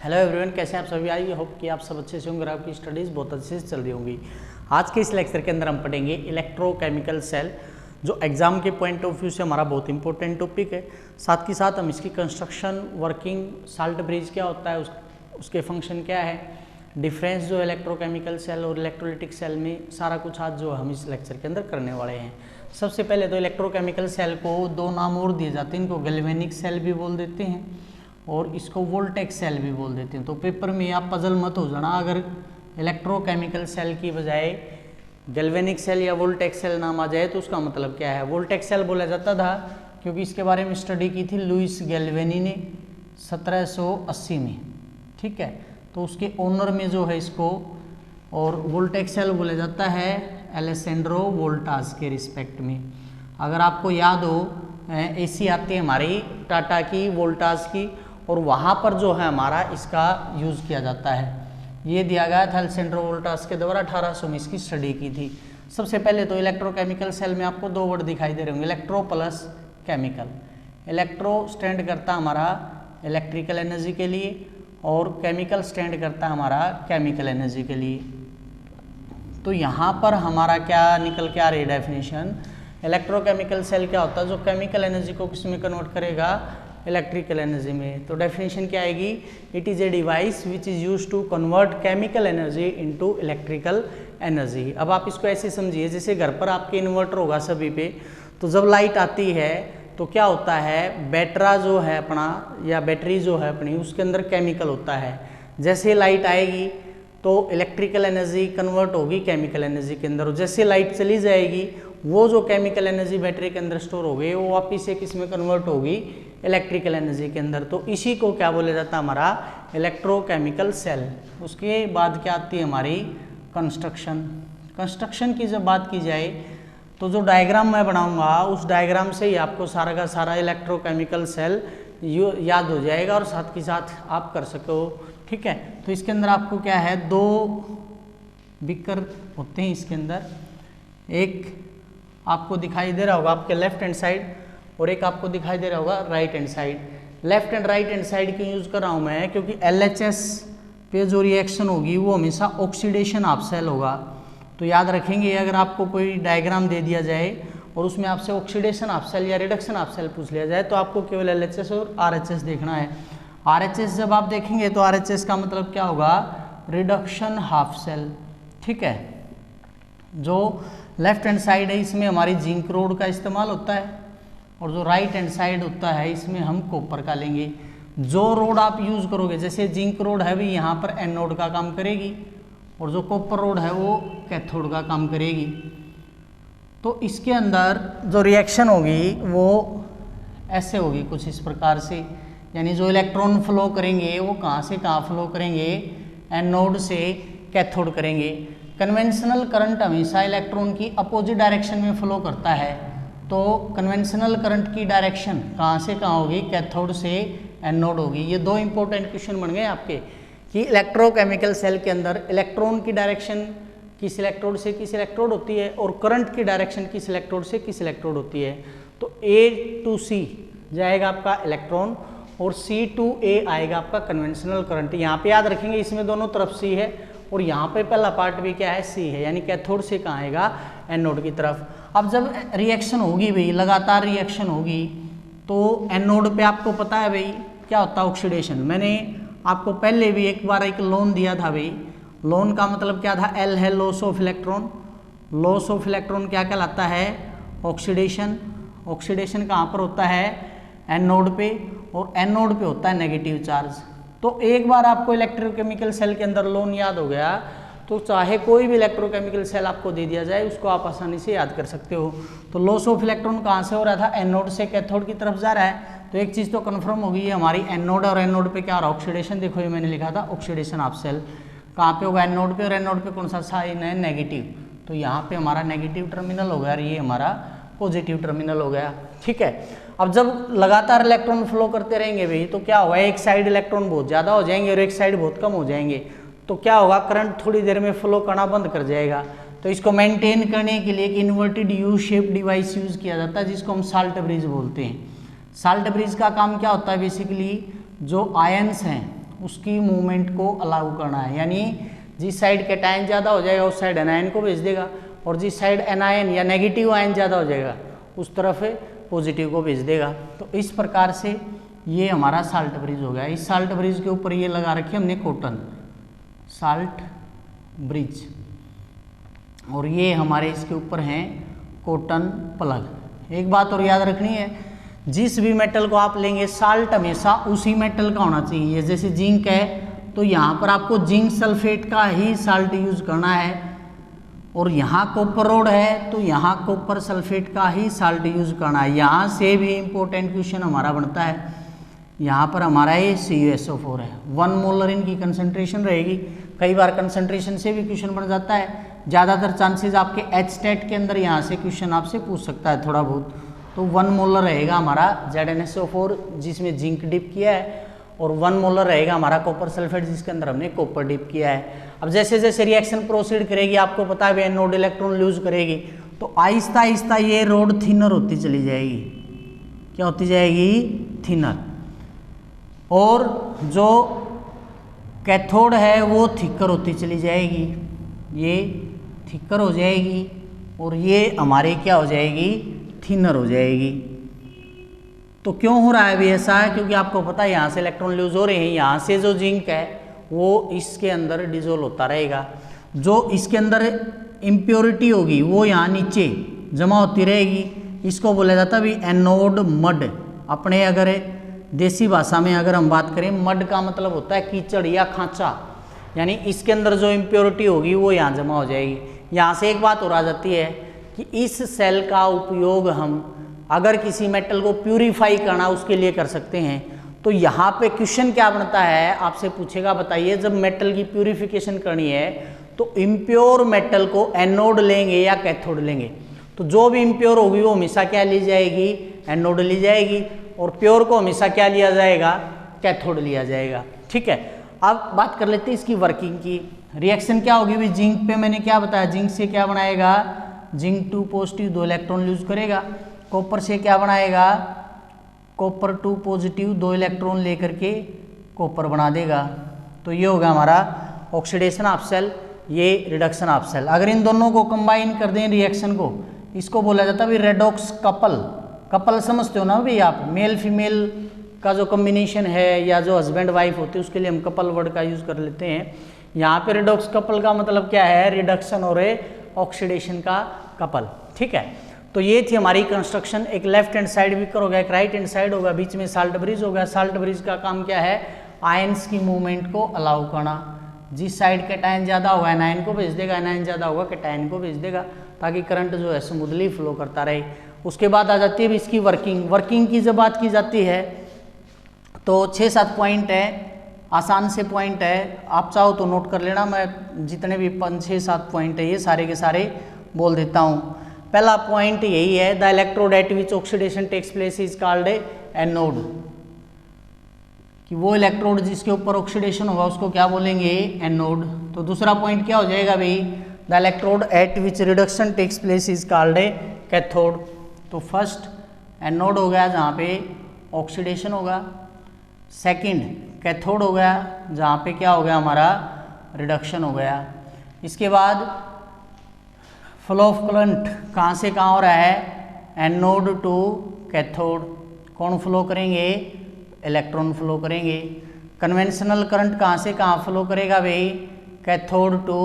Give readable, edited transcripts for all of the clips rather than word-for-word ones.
Hello everyone, कैसे हैं आप सभी। आई होप कि आप सब अच्छे से होंगे, आपकी स्टडीज़ बहुत अच्छे से चल रही होंगी। आज के इस लेक्चर के अंदर हम पढ़ेंगे इलेक्ट्रोकेमिकल सेल, जो एग्जाम के पॉइंट ऑफ व्यू से हमारा बहुत इंपॉर्टेंट टॉपिक है। साथ ही साथ हम इसकी कंस्ट्रक्शन, वर्किंग, साल्ट ब्रिज क्या होता है, उसके फंक्शन क्या है, डिफरेंस जो इलेक्ट्रोकेमिकल सेल और इलेक्ट्रोलिटिक सेल में, सारा कुछ आज जो हम इस लेक्चर के अंदर करने वाले हैं। सबसे पहले तो इलेक्ट्रोकेमिकल सेल को दो नाम और दिए जाते हैं, इनको गैल्वेनिक सेल भी बोल देते हैं और इसको वोल्टेक सेल भी बोल देते हैं। तो पेपर में आप पजल मत हो जाना अगर इलेक्ट्रोकेमिकल सेल की बजाय गैल्वेनिक सेल या वोल्टेक सेल नाम आ जाए तो उसका मतलब क्या है। वोल्टेक सेल बोला जाता था क्योंकि इसके बारे में स्टडी की थी लुइस गैल्वेनी ने 1780 में, ठीक है। तो उसके ओनर में जो है इसको, और वोल्टेक सेल बोला जाता है एलेसेंड्रो वोल्टास के रिस्पेक्ट में। अगर आपको याद हो, एसी आती है हमारी टाटा की, वोल्टास की, और वहाँ पर जो है हमारा इसका यूज़ किया जाता है। ये दिया गया था एलेसेंड्रो वोल्टास के द्वारा, 1800 में इसकी स्टडी की थी। सबसे पहले तो इलेक्ट्रोकेमिकल सेल में आपको दो वर्ड दिखाई दे रहे होंगे, electro plus chemical. Electro stand करता हमारा इलेक्ट्रिकल एनर्जी के लिए और केमिकल स्टैंड करता है हमारा केमिकल एनर्जी के लिए। तो यहाँ पर हमारा क्या निकल के आ रही है डेफिनेशन, इलेक्ट्रोकेमिकल सेल क्या होता है, जो केमिकल एनर्जी को किस में कन्वर्ट करेगा, इलेक्ट्रिकल एनर्जी में। तो डेफिनेशन क्या आएगी, it is a device which is use to convert chemical energy into electrical energy. अब आप इसको ऐसे समझिए, जैसे घर पर आपके इन्वर्टर होगा सभी पे, तो जब लाइट आती है तो क्या होता है, बैटरा जो है अपना या बैटरी जो है अपनी, उसके अंदर केमिकल होता है। जैसे लाइट आएगी तो इलेक्ट्रिकल एनर्जी कन्वर्ट होगी केमिकल एनर्जी के अंदर, और जैसे लाइट चली जाएगी वो जो केमिकल एनर्जी बैटरी के अंदर स्टोर हो गई वो वापिस से किस में कन्वर्ट होगी, इलेक्ट्रिकल एनर्जी के अंदर। तो इसी को क्या बोला जाता है, हमारा इलेक्ट्रोकेमिकल सेल। उसके बाद क्या आती है हमारी कंस्ट्रक्शन। कंस्ट्रक्शन की जब बात की जाए तो जो डायग्राम मैं बनाऊंगा उस डायग्राम से ही आपको सारा का सारा इलेक्ट्रोकेमिकल सेल याद हो जाएगा और साथ के साथ आप कर सको, ठीक है। तो इसके अंदर आपको क्या है, दो बीकर होते हैं इसके अंदर, एक आपको दिखाई दे रहा होगा आपके लेफ्ट हैंड साइड और एक आपको दिखाई दे रहा होगा right hand side. Left and right hand side क्यों यूज कर रहा हूँ मैं, क्योंकि LHS पे जो रिएक्शन होगी वो हमेशा ऑक्सीडेशन ऑफ सेल होगा। तो याद रखेंगे, अगर आपको कोई डायग्राम दे दिया जाए और उसमें आपसे ऑक्सीडेशन ऑफ सेल या रिडक्शन ऑफ सेल पूछ लिया जाए तो आपको केवल LHS और RHS देखना है। RHS जब आप देखेंगे तो RHS का मतलब क्या होगा, रिडक्शन हाफ सेल, ठीक है। जो लेफ्ट हैंड साइड है इसमें हमारी जिंक रोड का इस्तेमाल होता है और जो राइट हैंड साइड होता है इसमें हम कॉपर का लेंगे। जो रोड आप यूज करोगे, जैसे जिंक रोड है भी यहाँ पर एनोड का काम करेगी और जो कॉपर रोड है वो कैथोड का काम करेगी। तो इसके अंदर जो रिएक्शन होगी वो ऐसे होगी कुछ इस प्रकार से, यानी जो इलेक्ट्रॉन फ्लो करेंगे वो कहाँ से कहाँ फ्लो करेंगे, एनोड से कैथोड करेंगे। कन्वेंशनल करंट हमेशा इलेक्ट्रॉन की अपोजिट डायरेक्शन में फ्लो करता है, तो कन्वेंशनल करंट की डायरेक्शन कहाँ से कहाँ होगी, कैथोड से एनोड होगी। ये दो इंपॉर्टेंट क्वेश्चन बन गए आपके कि इलेक्ट्रोकेमिकल सेल के अंदर इलेक्ट्रॉन की डायरेक्शन किस इलेक्ट्रोड से किस इलेक्ट्रोड होती है और करंट की डायरेक्शन किस इलेक्ट्रोड से किस इलेक्ट्रोड होती है। तो A to C जाएगा आपका इलेक्ट्रॉन और C to A आएगा आपका कन्वेंशनल करंट। यहाँ पे याद रखेंगे इसमें दोनों तरफ C है और यहाँ पे पहला पार्ट भी क्या है, C है, यानी कैथोड से कहाँ आएगा, एनोड की तरफ। अब जब रिएक्शन होगी भाई, लगातार रिएक्शन होगी, तो एनोड पे आपको पता है भाई क्या होता है, ऑक्सीडेशन। मैंने आपको पहले भी एक बार एक लोन दिया था भाई, लोन का मतलब क्या था, L है loss of electron. Loss of electron क्या कहलाता है, ऑक्सीडेशन। ऑक्सीडेशन कहाँ पर होता है, एनोड पे, और एनोड पे होता है नेगेटिव चार्ज। तो एक बार आपको इलेक्ट्रोकेमिकल सेल के अंदर लोन याद हो गया तो चाहे कोई भी इलेक्ट्रोकेमिकल सेल आपको दे दिया जाए उसको आप आसानी से याद कर सकते हो। तो लॉस ऑफ इलेक्ट्रॉन कहाँ से हो रहा था, एनोड से कैथोड की तरफ जा रहा है। तो एक चीज़ तो कन्फर्म होगी, हमारी एनोड और एनोड पे क्या हो रहा है, ऑक्सीडेशन। देखो ये मैंने लिखा था ऑक्सीडेशन ऑफ सेल, कहाँ पे होगा, एनोड पे, और एनोड पे कौन सा साइन है, नेगेटिव। तो यहाँ पे हमारा नेगेटिव टर्मिनल हो गया और ये हमारा पॉजिटिव टर्मिनल हो गया, ठीक है। अब जब लगातार इलेक्ट्रॉन फ्लो करते रहेंगे भाई तो क्या होगा, एक साइड इलेक्ट्रॉन बहुत ज़्यादा हो जाएंगे और एक साइड बहुत कम हो जाएंगे। तो क्या होगा, करंट थोड़ी देर में फ्लो करना बंद कर जाएगा। तो इसको मेंटेन करने के लिए एक inverted U shape device use किया जाता है जिसको हम साल्ट ब्रिज बोलते हैं। साल्ट ब्रिज का काम क्या होता है, बेसिकली जो आयंस हैं उसकी मूवमेंट को अलाउ करना है, यानी जिस साइड कैटायन ज़्यादा हो जाएगा उस साइड एनायन को भेज देगा, और जिस साइड एनायन या नेगेटिव आयन ज़्यादा हो जाएगा उस तरफ पॉजिटिव को भेज देगा। तो इस प्रकार से ये हमारा साल्ट ब्रिज हो गया। इस साल्ट ब्रिज के ऊपर ये लगा रखी हमने कॉटन साल्ट ब्रिज, और ये हमारे इसके ऊपर हैं कॉटन प्लग। एक बात और याद रखनी है, जिस भी मेटल को आप लेंगे साल्ट हमेशा उसी मेटल का होना चाहिए। जैसे जिंक है तो यहाँ पर आपको जिंक सल्फेट का ही साल्ट यूज करना है, और यहाँ कॉपर रोड है तो यहाँ कॉपर सल्फेट का ही साल्ट यूज करना है। यहाँ से भी इम्पोर्टेंट क्वेश्चन हमारा बनता है, यहाँ पर हमारा ये CuSO4 है, 1 मोलर इनकी कंसंट्रेशन रहेगी। कई बार कंसंट्रेशन से भी क्वेश्चन बन जाता है, ज़्यादातर चांसेस आपके HSTET के अंदर यहाँ से क्वेश्चन आपसे पूछ सकता है थोड़ा बहुत। तो 1 मोलर रहेगा हमारा ZnSO4 जिसमें जिंक डिप किया है, और 1 मोलर रहेगा हमारा कॉपर सल्फेट जिसके अंदर हमने कॉपर डिप किया है। अब जैसे जैसे रिएक्शन प्रोसीड करेगी आपको पता है एनोड इलेक्ट्रॉन लूज करेगी, तो आहिस्ता आहिस्ता ये रोड थिनर होती चली जाएगी। क्या होती जाएगी? थिनर। और जो कैथोड है वो थिकर होती चली जाएगी, ये थिकर हो जाएगी, और ये हमारे क्या हो जाएगी? थिनर हो जाएगी। तो क्यों हो रहा है अभी ऐसा? है क्योंकि आपको पता है यहाँ से इलेक्ट्रॉन लूज हो रहे हैं, यहाँ से जो जिंक है वो इसके अंदर डिजोल्व होता रहेगा, जो इसके अंदर इम्प्योरिटी होगी वो यहाँ नीचे जमा होती रहेगी। इसको बोला जाता है भी एनोड मड। अपने अगर देसी भाषा में अगर हम बात करें, मड का मतलब होता है कीचड़ या खांचा, यानी इसके अंदर जो इम्प्योरिटी होगी वो यहाँ जमा हो जाएगी। यहाँ से एक बात और आ जाती है कि इस सेल का उपयोग हम अगर किसी मेटल को प्यूरिफाई करना उसके लिए कर सकते हैं। तो यहाँ पे क्वेश्चन क्या बनता है, आपसे पूछेगा बताइए जब मेटल की प्यूरिफिकेशन करनी है तो इम्प्योर मेटल को एनोड लेंगे या कैथोड लेंगे? तो जो भी इम्प्योर होगी वो हमेशा क्या ली जाएगी? एनोड ली जाएगी, और प्योर को हमेशा क्या लिया जाएगा? कैथोड लिया जाएगा। ठीक है, अब बात कर लेते हैं इसकी वर्किंग की। रिएक्शन क्या होगी भी? जिंक पे मैंने क्या बताया, जिंक से क्या बनाएगा? जिंक 2 पॉजिटिव 2 इलेक्ट्रॉन यूज करेगा। कॉपर से क्या बनाएगा? कॉपर 2 पॉजिटिव 2 इलेक्ट्रॉन लेकर के कॉपर बना देगा। तो ये होगा हमारा ऑक्सीडेशन ऑफ सेल, ये रिडक्शन ऑफ सेल। अगर इन दोनों को कंबाइन कर दें रिएक्शन को, इसको बोला जाता है भाई रेडॉक्स कपल। कपल समझते हो ना भाई आप? मेल फीमेल का जो कॉम्बिनेशन है या जो हस्बैंड वाइफ होती है उसके लिए हम कपल वर्ड का यूज कर लेते हैं। यहाँ पे रेडॉक्स कपल का मतलब क्या है? रिडक्शन और ऑक्सीडेशन का कपल। ठीक है, तो ये थी हमारी कंस्ट्रक्शन। एक लेफ्ट हैंड साइड वीकर होगा, एक राइट हैंड साइड होगा, बीच में साल्ट ब्रिज होगा। साल्ट ब्रिज का काम क्या है? आयंस की मूवमेंट को अलाउ करना। जिस साइड कैटायन ज़्यादा होगा एनायन को भेज देगा, एनायन ज़्यादा होगा कैटायन को भेज देगा, ताकि करंट जो है स्मूथली फ्लो करता रहे। उसके बाद आ जाती है इसकी वर्किंग। वर्किंग की जब बात की जाती है तो 6-7 पॉइंट है, आसान से पॉइंट है, आप चाहो तो नोट कर लेना। मैं जितने भी 5-6-7 पॉइंट है ये सारे के सारे बोल देता हूँ। पहला पॉइंट यही है, the electrode at which oxidation takes place is called anode, कि वो इलेक्ट्रोड जिसके ऊपर ऑक्सीडेशन होगा उसको क्या बोलेंगे? एनोड। तो दूसरा पॉइंट क्या हो जाएगा भाई? The electrode at which reduction takes place is called cathode. तो फर्स्ट एनोड हो गया जहाँ पे ऑक्सीडेशन होगा, सेकंड कैथोड हो गया जहाँ पे क्या हो गया हमारा? रिडक्शन हो गया। इसके बाद फ्लो ऑफ करंट कहाँ से कहाँ हो रहा है? Anode to cathode. कौन फ्लो करेंगे? इलेक्ट्रॉन फ्लो करेंगे। कन्वेंशनल करंट कहाँ से कहाँ फ्लो करेगा भाई? कैथोड टू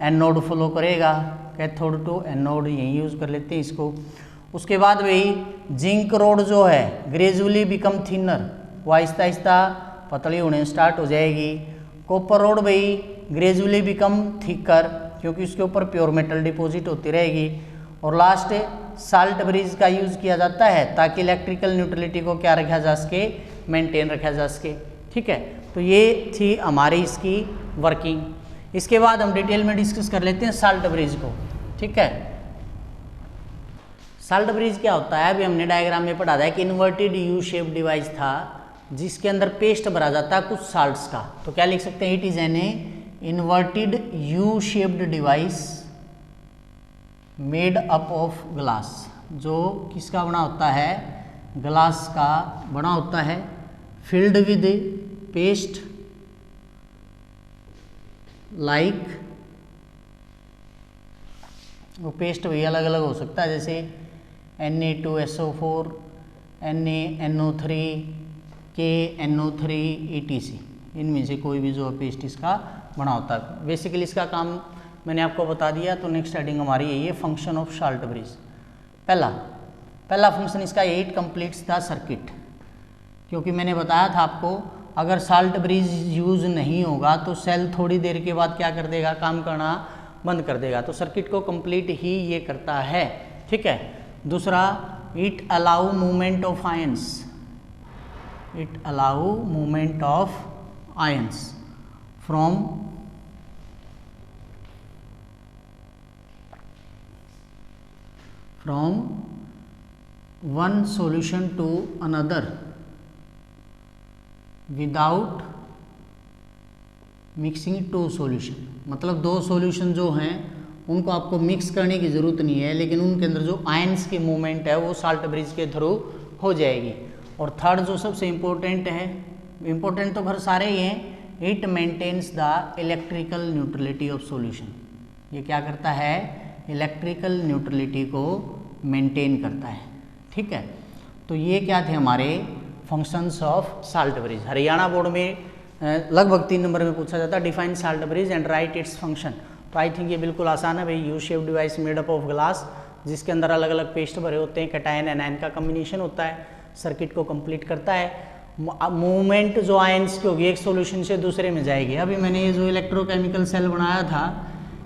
एनोड फ्लो करेगा। कैथोड टू एनोड यही यूज़ कर लेते हैं इसको। उसके बाद भाई जिंक रोड जो है ग्रेजुअली बिकम थिनर, वो आहिस्ता आहिस्ता पतली होने स्टार्ट हो जाएगी। कॉपर रोड भाई ग्रेजुअली बिकम थिकर, क्योंकि उसके ऊपर प्योर मेटल डिपॉजिट होती रहेगी। और लास्ट साल्ट ब्रिज का यूज़ किया जाता है ताकि इलेक्ट्रिकल न्यूट्रलिटी को क्या रखा जा सके? मेंटेन रखा जा सके। ठीक है, तो ये थी हमारी इसकी वर्किंग। इसके बाद हम डिटेल में डिस्कस कर लेते हैं साल्ट ब्रिज को। ठीक है, साल्ट ब्रिज क्या होता है? अभी हमने डायग्राम में पढ़ा था कि इन्वर्टेड यू शेप डिवाइस था जिसके अंदर पेस्ट भरा जाता है कुछ साल्ट्स का। तो क्या लिख सकते हैं? It is an inverted U shaped device made up of glass, जो किसका बना होता है? ग्लास का बना होता है, फिल्ड विद पेस्ट लाइक, वो पेस्ट भी अलग अलग हो सकता है, जैसे Na2SO4, NaNO3, KNO3 ETC, इनमें से कोई भी जो पेस्ट इसका बना होता है। बेसिकली इसका काम मैंने आपको बता दिया। तो नेक्स्ट हेडिंग हमारी यही है, फंक्शन ऑफ साल्ट ब्रिज। पहला फंक्शन इसका, इट कंप्लीट्स द सर्किट, क्योंकि मैंने बताया था आपको अगर साल्ट ब्रिज यूज़ नहीं होगा तो सेल थोड़ी देर के बाद क्या कर देगा, काम करना बंद कर देगा। तो सर्किट को कंप्लीट ही ये करता है, ठीक है। दूसरा, it allow movement of ions, it allow movement of ions from one solution to another without mixing two solution. मतलब दो सॉल्यूशन जो हैं उनको आपको मिक्स करने की ज़रूरत नहीं है, लेकिन उनके अंदर जो आयंस की मूवमेंट है वो साल्ट ब्रिज के थ्रू हो जाएगी। और थर्ड जो सबसे इम्पोर्टेंट है, इम्पोर्टेंट तो खैर सारे ही हैं, it maintains the electrical neutrality of solution. ये क्या करता है, इलेक्ट्रिकल न्यूट्रलिटी को मेंटेन करता है, ठीक है। तो ये क्या थे हमारे functions of salt bridge. Haryana board में लगभग 3 नंबर में पूछा जाता है, define salt bridge and right its function. तो आई थिंक ये बिल्कुल आसान है भाई। U shape device made up of glass, जिसके अंदर अलग अलग पेस्ट भरे होते हैं, कैटायन एनायन का कम्बिनेशन होता है, सर्किट को कंप्लीट करता है। मूवमेंट जो आयंस की होगी एक सॉल्यूशन से दूसरे में जाएगी। अभी मैंने ये जो इलेक्ट्रोकेमिकल सेल बनाया था,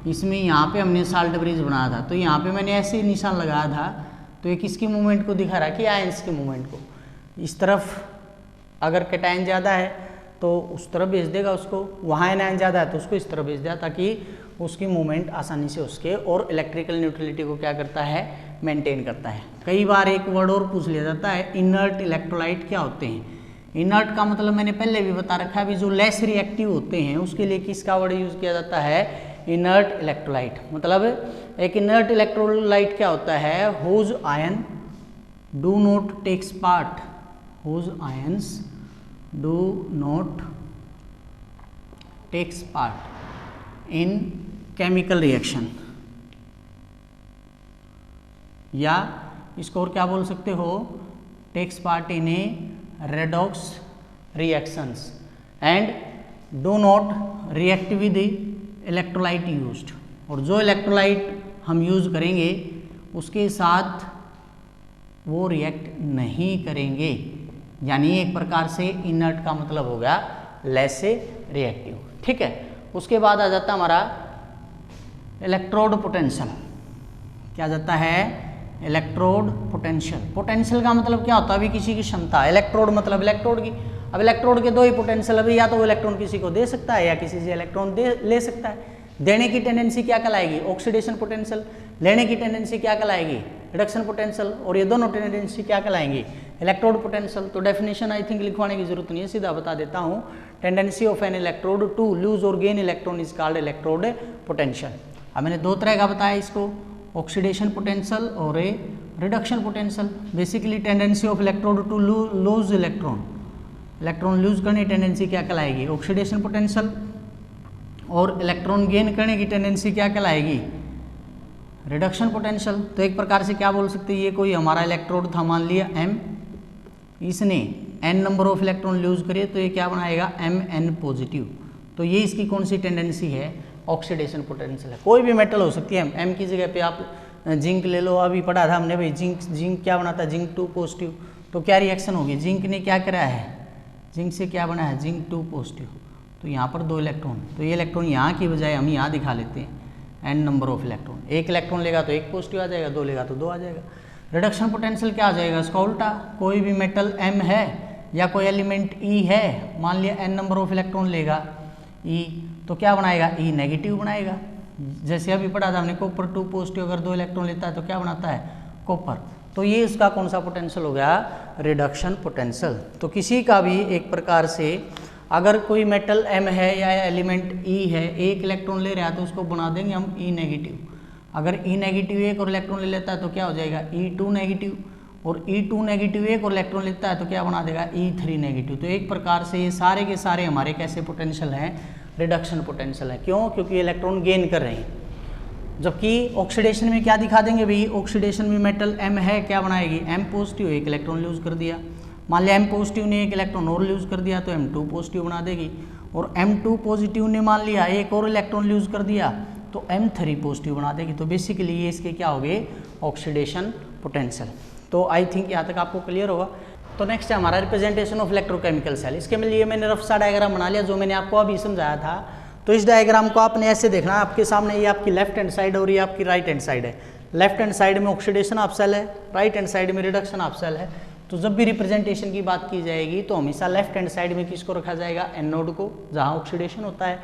इसमें यहाँ पे हमने साल्ट ब्रिज बनाया था, तो यहाँ पे मैंने ऐसे निशान लगाया था, तो ये किसकी मूवमेंट को दिखा रहा है कि आयंस की मूवमेंट को। इस तरफ अगर कैटायन ज़्यादा है तो उस तरफ भेज देगा उसको, वहाँ एनायन ज़्यादा है तो उसको इस तरफ भेज देगा, ताकि उसकी मूवमेंट आसानी से उसके, और इलेक्ट्रिकल न्यूट्रलिटी को क्या करता है, मेंटेन करता है। कई बार एक वर्ड और पूछ लिया जाता है, इनर्ट इलेक्ट्रोलाइट क्या होते हैं। इनर्ट का मतलब मैंने पहले भी बता रखा है, अभी जो लेस रिएक्टिव होते हैं उसके लिए किसका वर्ड यूज़ किया जाता है, इनर्ट इलेक्ट्रोलाइट। मतलब एक इनर्ट इलेक्ट्रोलाइट क्या होता है, whose ion do not takes part, whose ions do not takes part in chemical reaction, या इसको और क्या बोल सकते हो, takes part in a redox reactions and do not react with electrolyte used. और जो इलेक्ट्रोलाइट हम यूज़ करेंगे उसके साथ वो रिएक्ट नहीं करेंगे, यानी एक प्रकार से इनर्ट का मतलब हो गया लेस रिएक्टिव, ठीक है। उसके बाद आ जाता हमारा इलेक्ट्रोड पोटेंशियल। क्या जाता है, इलेक्ट्रोड पोटेंशियल। पोटेंशियल का मतलब क्या होता है, अभी किसी की क्षमता, इलेक्ट्रोड मतलब इलेक्ट्रोड की। अब इलेक्ट्रोड के दो ही पोटेंशियल, अभी या तो वो इलेक्ट्रॉन किसी को दे सकता है या किसी से इलेक्ट्रॉन ले सकता है। देने की टेंडेंसी क्या कहलाएगी, ऑक्सीडेशन पोटेंशियल। लेने की टेंडेंसी क्या कहलाएगी, रिडक्शन पोटेंशियल। और ये दोनों टेंडेंसी क्या कहलाएंगी, इलेक्ट्रोड पोटेंशियल। तो डेफिनेशन आई थिंक लिखवाने की जरूरत नहीं है, सीधा बता देता हूँ। Tendency of an electrode to lose और gain electron is called electrode potential. अब मैंने दो तरह का बताया इसको, ऑक्सीडेशन पोटेंशियल और a reduction potential. Basically tendency of electrode to lose electron, electron lose करने की टेंडेंसी क्या कहलाएगी, ऑक्सीडेशन पोटेंशियल। और इलेक्ट्रॉन गेन करने की टेंडेंसी क्या कहलाएगी, रिडक्शन पोटेंशियल। तो एक प्रकार से क्या बोल सकते हैं, ये कोई हमारा इलेक्ट्रोड था, मान लिया M, इसने n number of electron lose करे तो ये क्या बनाएगा, Mn पॉजिटिव। तो ये इसकी कौन सी टेंडेंसी है, ऑक्सीडेशन पोटेंशियल है। कोई भी मेटल हो सकती है, M की जगह पे आप जिंक ले लो, अभी पढ़ा था हमने भाई, जिंक क्या बनाता है, जिंक 2 पॉजिटिव। तो क्या रिएक्शन होगी, जिंक ने क्या करा है, जिंक से क्या बना है, जिंक 2 पॉजिटिव। तो यहाँ पर 2 इलेक्ट्रॉन, तो ये इलेक्ट्रॉन यहाँ की बजाय हम यहाँ दिखा लेते हैं n नंबर ऑफ इलेक्ट्रॉन। एक इलेक्ट्रॉन लेगा तो 1 पॉजिटिव आ जाएगा, 2 लेगा तो 2 आ जाएगा। रिडक्शन पोटेंशियल क्या आ जाएगा, इसका उल्टा। कोई भी मेटल M है या कोई एलिमेंट E है, मान लिया n नंबर ऑफ इलेक्ट्रॉन लेगा E, तो क्या बनाएगा, E नेगेटिव बनाएगा। जैसे अभी पढ़ा था हमने, कॉपर 2 पॉजिटिव अगर 2 इलेक्ट्रॉन लेता है तो क्या बनाता है, कॉपर। तो ये इसका कौन सा पोटेंशियल हो गया, रिडक्शन पोटेंशियल। तो किसी का भी एक प्रकार से अगर कोई मेटल M है या एलिमेंट E है, एक इलेक्ट्रॉन ले रहा है तो उसको बना देंगे हम E नेगेटिव। अगर E नेगेटिव एक और इलेक्ट्रॉन ले लेता है तो क्या हो जाएगा, E2 नेगेटिव। और E2 नेगेटिव एक और इलेक्ट्रॉन लेता है तो क्या बना देगा E3 नेगेटिव। तो एक प्रकार से ये सारे के सारे हमारे कैसे पोटेंशियल हैं, रिडक्शन पोटेंशियल है। क्यों? क्योंकि इलेक्ट्रॉन गेन कर रहे हैं। जबकि ऑक्सीडेशन में क्या दिखा देंगे भाई, ऑक्सीडेशन में मेटल M है, क्या बनाएगी M पॉजिटिव, एक इलेक्ट्रॉन लूज कर दिया। मान लिया M पॉजिटिव ने एक इलेक्ट्रॉन और लूज कर दिया तो M2 पॉजिटिव बना देगी, और M2 पॉजिटिव ने मान लिया एक और इलेक्ट्रॉन लूज कर दिया तो M3 पॉजिटिव बना देगी। तो बेसिकली ये इसके क्या हो गए, ऑक्सीडेशन पोटेंशियल। तो आई थिंक यहाँ तक आपको क्लियर होगा। तो नेक्स्ट है हमारा रिप्रेजेंटेशन ऑफ इलेक्ट्रोकेमिकल सेल। इसके लिए मैंने रफ सा डायग्राम बना लिया जो मैंने आपको अभी समझाया था। तो इस डायग्राम को आपने ऐसे देखना है, आपके सामने ये आपकी लेफ्ट हैंड साइड और ये आपकी राइट हैंड साइड है। लेफ्ट हैंड साइड में ऑक्सीडेशन ऑफ सेल है, राइट हैंड साइड में रिडक्शन ऑफ सेल है। तो जब भी रिप्रेजेंटेशन की बात की जाएगी तो हमेशा लेफ्ट हैंड साइड में किसको रखा जाएगा, एनोड को, जहाँ ऑक्सीडेशन होता है,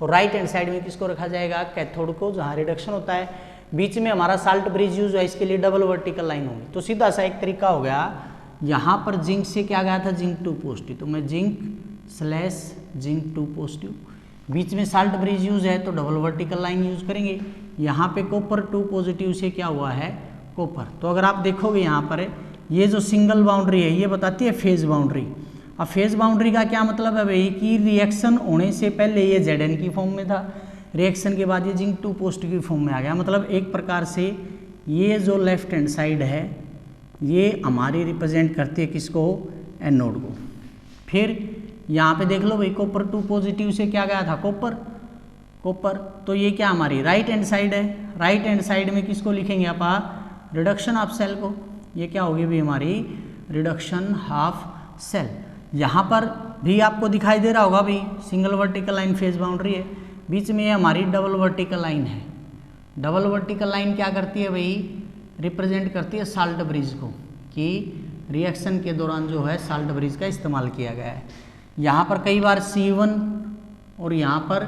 और राइट हैंड साइड में किसको रखा जाएगा, कैथोड को, जहाँ रिडक्शन होता है। बीच में हमारा साल्ट ब्रिज यूज है, इसके लिए डबल वर्टिकल लाइन होगी। तो सीधा सा एक तरीका हो गया, यहाँ पर जिंक से क्या गया था, जिंक 2 पॉजिटिव, तो मैं जिंक 2 पॉजिटिव। बीच में साल्ट ब्रिज यूज है तो डबल वर्टिकल लाइन यूज करेंगे। यहाँ पे कॉपर 2 पॉजिटिव से क्या हुआ है, कॉपर। तो अगर आप देखोगे यहाँ पर ये जो सिंगल बाउंड्री है ये बताती है फेज बाउंड्री। अब फेज बाउंड्री का क्या मतलब है भाई, कि रिएक्शन होने से पहले ये Zn की फॉर्म में था, रिएक्शन के बाद ये जिंक 2 पॉजिटिव की फॉर्म में आ गया। मतलब एक प्रकार से ये जो लेफ्ट हैंड साइड है ये हमारी रिप्रेजेंट करती है किसको, एनोड को। फिर यहाँ पे देख लो भाई, कॉपर 2 पॉजिटिव से क्या गया था, कॉपर। तो ये क्या हमारी राइट हैंड साइड है। राइट हैंड साइड में किसको लिखेंगे आप, रिडक्शन ऑफ सेल को। ये क्या होगी भी हमारी रिडक्शन ऑफ सेल। यहाँ पर भी आपको दिखाई दे रहा होगा भाई, single vertical line phase boundary है, बीच में ये हमारी डबल वर्टिकल लाइन है। डबल वर्टिकल लाइन क्या करती है भाई, रिप्रेजेंट करती है साल्ट ब्रिज को, कि रिएक्शन के दौरान जो है साल्ट ब्रिज का इस्तेमाल किया गया है। यहाँ पर कई बार C1 और यहाँ पर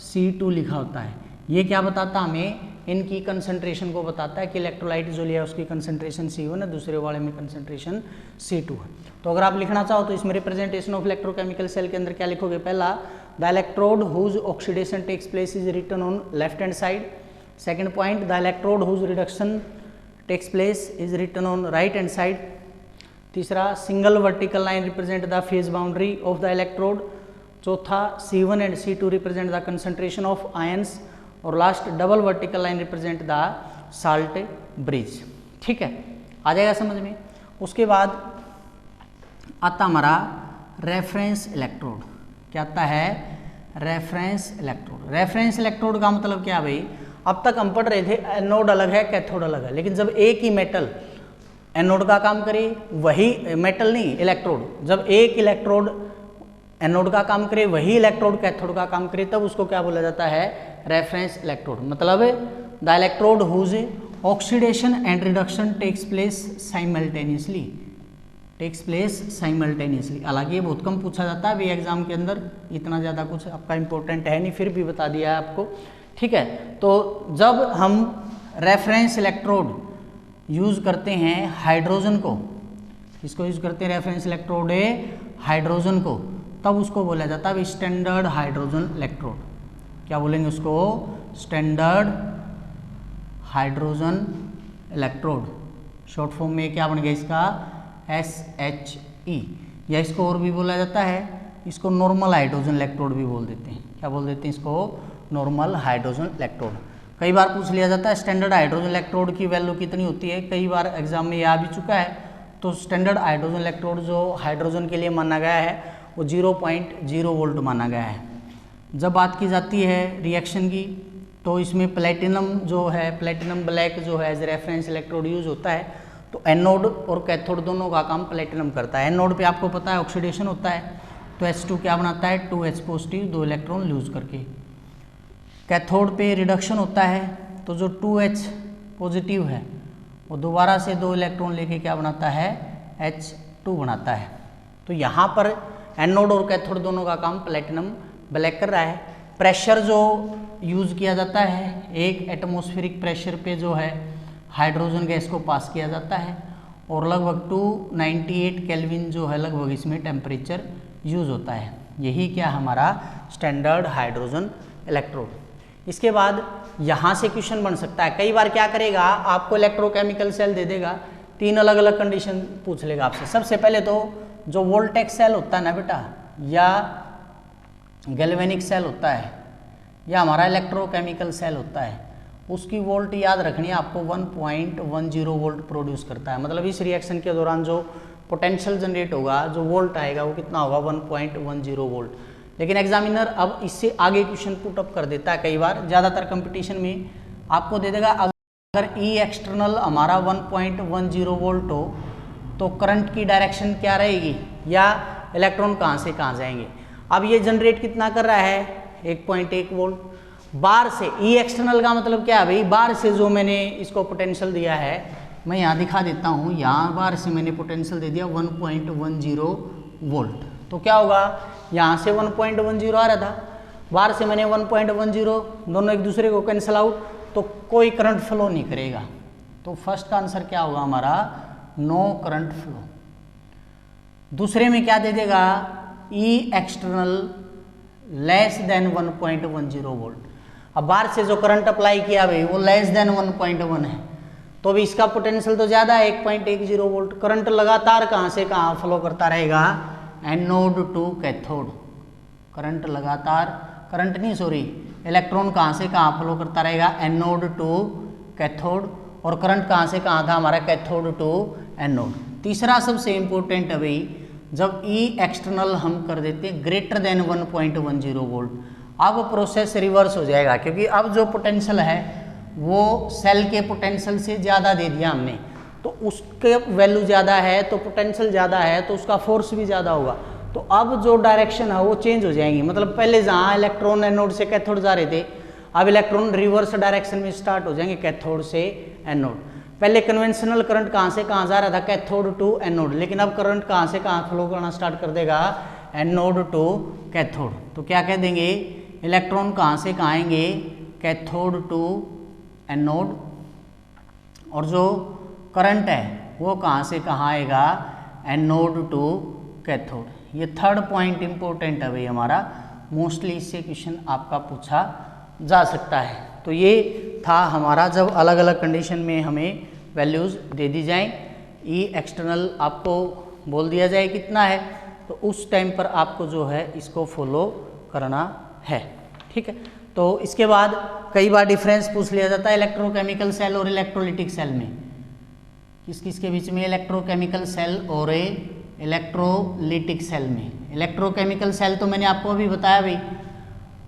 C2 लिखा होता है। ये क्या बताता हमें, इनकी कंसंट्रेशन को बताता है कि इलेक्ट्रोलाइट जो लिया है उसकी कंसंट्रेशन C1 है, दूसरे वाले में कंसंट्रेशन C2 है। तो अगर आप लिखना चाहो तो इसमें रिप्रेजेंटेशन ऑफ इलेक्ट्रोकेमिकल सेल के अंदर क्या लिखोगे, पहला the electrode whose oxidation takes place is written on left hand side. Second point, the electrode whose reduction takes place is written on right hand side. तीसरा, single vertical line represent the phase boundary of the electrode. चौथा, C1 and C2 represent the concentration of ions. और last, double vertical line represent the salt bridge. ठीक है, आ जाएगा समझ में। उसके बाद आता हमारा रेफरेंस इलेक्ट्रोड। क्या आता है, रेफरेंस इलेक्ट्रोड। रेफरेंस इलेक्ट्रोड का मतलब क्या भाई, अब तक हम पढ़ रहे थे एनोड अलग है, कैथोड अलग है, लेकिन जब एक ही मेटल एनोड का काम करे, वही मेटल नहीं इलेक्ट्रोड, जब एक इलेक्ट्रोड एनोड का काम करे, वही इलेक्ट्रोड कैथोड का काम करे, तब उसको क्या बोला जाता है, रेफरेंस इलेक्ट्रोड। मतलब the electrode whose oxidation and reduction takes place simultaneously, हालांकि ये बहुत कम पूछा जाता है भी एग्जाम के अंदर, इतना ज़्यादा कुछ आपका इंपॉर्टेंट है नहीं, फिर भी बता दिया है आपको। ठीक है, तो जब हम रेफरेंस इलेक्ट्रोड यूज़ करते हैं हाइड्रोजन को, इसको यूज़ करते हैं रेफरेंस इलेक्ट्रोड है हाइड्रोजन को, तब उसको बोला जाता है स्टैंडर्ड हाइड्रोजन इलेक्ट्रोड। क्या बोलेंगे उसको, standard hydrogen electrode. Short form में क्या बन गया इसका, SHE, या इसको और भी बोला जाता है, इसको नॉर्मल हाइड्रोजन इलेक्ट्रोड भी बोल देते हैं। क्या बोल देते हैं इसको, नॉर्मल हाइड्रोजन इलेक्ट्रोड। कई बार पूछ लिया जाता है स्टैंडर्ड हाइड्रोजन इलेक्ट्रोड की वैल्यू कितनी होती है, कई बार एग्जाम में आ भी चुका है। तो स्टैंडर्ड हाइड्रोजन इलेक्ट्रोड जो हाइड्रोजन के लिए माना गया है वो 0.0 वोल्ट माना गया है। जब बात की जाती है रिएक्शन की, तो इसमें प्लेटिनम जो है, प्लेटिनम ब्लैक जो है एज रेफरेंस इलेक्ट्रोड यूज होता है। तो एनोड और कैथोड दोनों का काम प्लेटिनम करता है। एनोड पे आपको पता है ऑक्सीडेशन होता है, तो H2 क्या बनाता है, 2H पॉजिटिव, 2 इलेक्ट्रॉन लूज करके। कैथोड पे रिडक्शन होता है, तो जो 2H पॉजिटिव है वो दोबारा से 2 इलेक्ट्रॉन लेके क्या बनाता है, H2 बनाता है। तो यहाँ पर एनोड और कैथोड दोनों का काम प्लेटिनम ब्लैक कर रहा है। प्रेशर जो यूज़ किया जाता है, एक एटमॉस्फेरिक प्रेशर पे जो है हाइड्रोजन गैस को पास किया जाता है, और लगभग 298 केल्विन जो है लगभग इसमें टेम्परेचर यूज़ होता है। यही क्या हमारा स्टैंडर्ड हाइड्रोजन इलेक्ट्रोड। इसके बाद यहाँ से क्वेश्चन बन सकता है, कई बार क्या करेगा, आपको इलेक्ट्रोकेमिकल सेल दे देगा, 3 अलग अलग कंडीशन पूछ लेगा आपसे। सबसे पहले तो जो वोल्टेक सेल होता है ना बेटा, या गैल्वेनिक सेल होता है, या हमारा इलेक्ट्रोकेमिकल सेल होता है, उसकी वोल्ट याद रखनी है आपको 1.10 वोल्ट प्रोड्यूस करता है। मतलब इस रिएक्शन के दौरान जो पोटेंशियल जनरेट होगा, जो वोल्ट आएगा वो कितना होगा 1.10 वोल्ट। लेकिन एग्जामिनर अब इससे आगे क्वेश्चन पुट अप कर देता है कई बार, ज़्यादातर कंपटीशन में आपको दे देगा अगर ई एक्सटर्नल हमारा 1.10 वोल्ट हो तो करंट की डायरेक्शन क्या रहेगी, या इलेक्ट्रॉन कहाँ से कहाँ जाएंगे। अब ये जनरेट कितना कर रहा है 1.1 वोल्ट बाहर से। ई एक्सटर्नल का मतलब क्या है भाई, बाहर से जो मैंने इसको पोटेंशियल दिया है, मैं यहाँ दिखा देता हूँ, यहाँ बाहर से मैंने पोटेंशियल दे दिया 1.10 वोल्ट। तो क्या होगा, यहाँ से 1.10 आ रहा था, बाहर से मैंने 1.10, दोनों एक दूसरे को कैंसिल आउट, तो कोई करंट फ्लो नहीं करेगा। तो फर्स्ट का आंसर क्या होगा हमारा, नो करंट फ्लो। दूसरे में क्या दे देगा, ई एक्सटर्नल लेस देन 1.10 वोल्ट। अब बाहर से जो करंट अप्लाई किया भाई वो लेस देन 1.1 है, तो अभी इसका पोटेंशियल तो ज़्यादा है 1.10 वोल्ट। करंट लगातार कहाँ से कहाँ फ्लो करता रहेगा, एनोड टू कैथोड। करंट लगातार, करंट नहीं सॉरी, इलेक्ट्रॉन कहाँ से कहाँ फ्लो करता रहेगा, एनोड टू कैथोड। और करंट कहाँ से कहाँ था हमारा, कैथोड टू एनोड। तीसरा सबसे इम्पोर्टेंट है भाई, जब ई एक्सटर्नल हम कर देते हैं ग्रेटर देन 1.10 वोल्ट, अब प्रोसेस रिवर्स हो जाएगा, क्योंकि अब जो पोटेंशियल है वो सेल के पोटेंशियल से ज़्यादा दे दिया हमने, तो उसके वैल्यू ज़्यादा है तो पोटेंशियल ज़्यादा है तो उसका फोर्स भी ज़्यादा होगा। तो अब जो डायरेक्शन है वो चेंज हो जाएंगी। मतलब पहले जहाँ इलेक्ट्रॉन एनोड से कैथोड जा रहे थे, अब इलेक्ट्रॉन रिवर्स डायरेक्शन में स्टार्ट हो जाएंगे कैथोड से एनोड। पहले कन्वेंशनल करंट कहाँ से कहाँ जा रहा था, कैथोड टू एनोड, लेकिन अब करंट कहाँ से कहाँ फ्लो करना स्टार्ट कर देगा, एनोड टू कैथोड। तो क्या कह देंगे, इलेक्ट्रॉन कहाँ से कहाँ आएंगे, कैथोड टू एनोड, और जो करंट है वो कहाँ से कहाँ आएगा, एनोड टू कैथोड। ये थर्ड पॉइंट इंपॉर्टेंट है भाई हमारा, मोस्टली इससे क्वेश्चन आपका पूछा जा सकता है। तो ये था हमारा, जब अलग अलग कंडीशन में हमें वैल्यूज़ दे दी जाएं, ई एक्सटर्नल आपको बोल दिया जाए कितना है, तो उस टाइम पर आपको जो है इसको फॉलो करना है। ठीक है, तो इसके बाद कई बार डिफरेंस पूछ लिया जाता है इलेक्ट्रोकेमिकल सेल और इलेक्ट्रोलिटिक सेल में। किस किस के बीच में, इलेक्ट्रोकेमिकल सेल और इलेक्ट्रोलिटिक सेल में। इलेक्ट्रोकेमिकल सेल तो मैंने आपको अभी बताया भाई,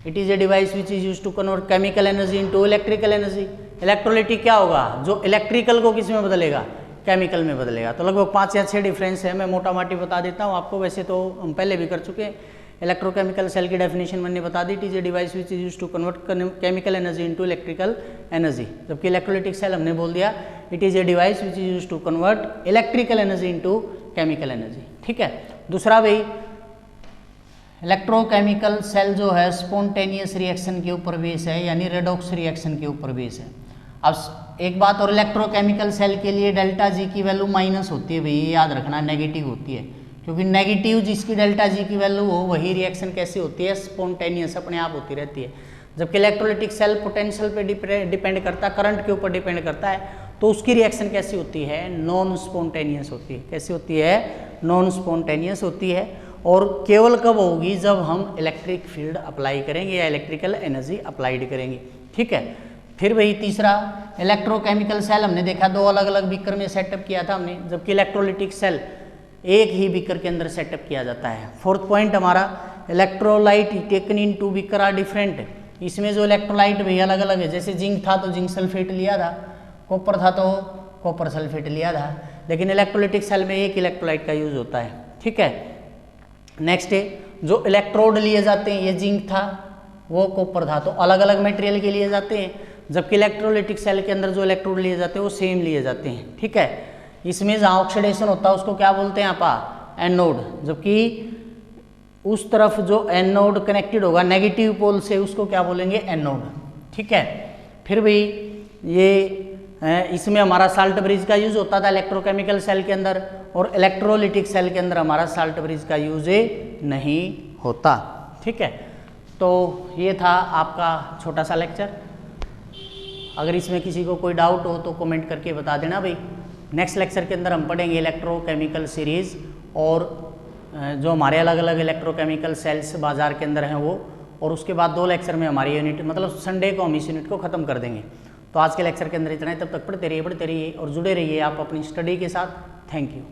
it is a device which is use to convert chemical energy into electrical energy. Electrolytic क्या होगा, जो इलेक्ट्रिकल को किस में बदलेगा, केमिकल में बदलेगा। तो लगभग 5 या 6 डिफरेंस है, मैं मोटा माटी बता देता हूँ आपको, वैसे तो हम पहले भी कर चुके हैं। इलेक्ट्रोकेमिकल सेल की डेफिनेशन मैंने बता दी, it is a device which is use to convert chemical energy into electrical energy. जबकि इलेक्ट्रोलिटिक सेल हमने बोल दिया, it is a device which is use to convert electrical energy into chemical energy. ठीक है, दूसरा भाई इलेक्ट्रोकेमिकल सेल जो है स्पॉन्टेनियस रिएक्शन के ऊपर बेस है, यानी रेडॉक्स रिएक्शन के ऊपर बेस है। अब एक बात और, इलेक्ट्रोकेमिकल सेल के लिए डेल्टा जी की वैल्यू माइनस होती है भाई, ये याद रखना, नेगेटिव होती है, क्योंकि नेगेटिव जिसकी डेल्टा जी की वैल्यू हो वही रिएक्शन कैसी होती है, स्पॉन्टेनियस, अपने आप होती रहती है। जबकि इलेक्ट्रोलिटिक सेल पोटेंशियल पे डिपेंड करता है, करंट के ऊपर डिपेंड करता है, तो उसकी रिएक्शन कैसी होती है, नॉन स्पॉन्टेनियस होती है। कैसी होती है, नॉन स्पॉन्टेनियस होती है। और केवल कब होगी, जब हम इलेक्ट्रिक फील्ड अप्लाई करेंगे या इलेक्ट्रिकल एनर्जी अप्लाइड करेंगे। ठीक है, फिर वही तीसरा, इलेक्ट्रोकेमिकल सेल हमने देखा 2 अलग अलग बीकर में सेटअप किया था हमने, जबकि इलेक्ट्रोलिटिक सेल एक ही बीकर के अंदर सेटअप किया जाता है। फोर्थ पॉइंट हमारा, electrolyte taken in 2 beaker are different. इसमें जो इलेक्ट्रोलाइट भी अलग अलग है, जैसे जिंक था तो जिंक सल्फेट लिया था, कॉपर था तो कॉपर सल्फेट लिया था, लेकिन इलेक्ट्रोलिटिक सेल में एक इलेक्ट्रोलाइट का यूज होता है। ठीक है, नेक्स्ट है जो इलेक्ट्रोड लिए जाते हैं, ये जिंक था वो कॉपर था, तो अलग अलग मटेरियल के लिए जाते हैं, जबकि इलेक्ट्रोलिटिक सेल के अंदर जो इलेक्ट्रोड लिए जाते हैं वो सेम लिए जाते हैं। ठीक है, इसमें जहाँ ऑक्सीडेशन होता है उसको क्या बोलते हैं आपा, एनोड, जबकि उस तरफ जो एनोड कनेक्टेड होगा नेगेटिव पोल से उसको क्या बोलेंगे, एनोड। ठीक है, फिर भी ये इसमें हमारा साल्ट ब्रिज का यूज होता था इलेक्ट्रोकेमिकल सेल के अंदर, और इलेक्ट्रोलिटिक सेल के अंदर हमारा साल्ट ब्रिज का यूज नहीं होता। ठीक है, तो ये था आपका छोटा सा लेक्चर। अगर इसमें किसी को कोई डाउट हो तो कमेंट करके बता देना भाई, नेक्स्ट लेक्चर के अंदर हम पढ़ेंगे इलेक्ट्रोकेमिकल सीरीज़ और जो हमारे अलग अलग इलेक्ट्रोकेमिकल सेल्स बाजार के अंदर हैं वो, और उसके बाद 2 लेक्चर में हमारी यूनिट मतलब संडे को हम इस यूनिट को ख़त्म कर देंगे। तो आज के लेक्चर के अंदर इतना ही, तब तक पढ़ते रहिए और जुड़े रहिए आप अपनी स्टडी के साथ। Thank you.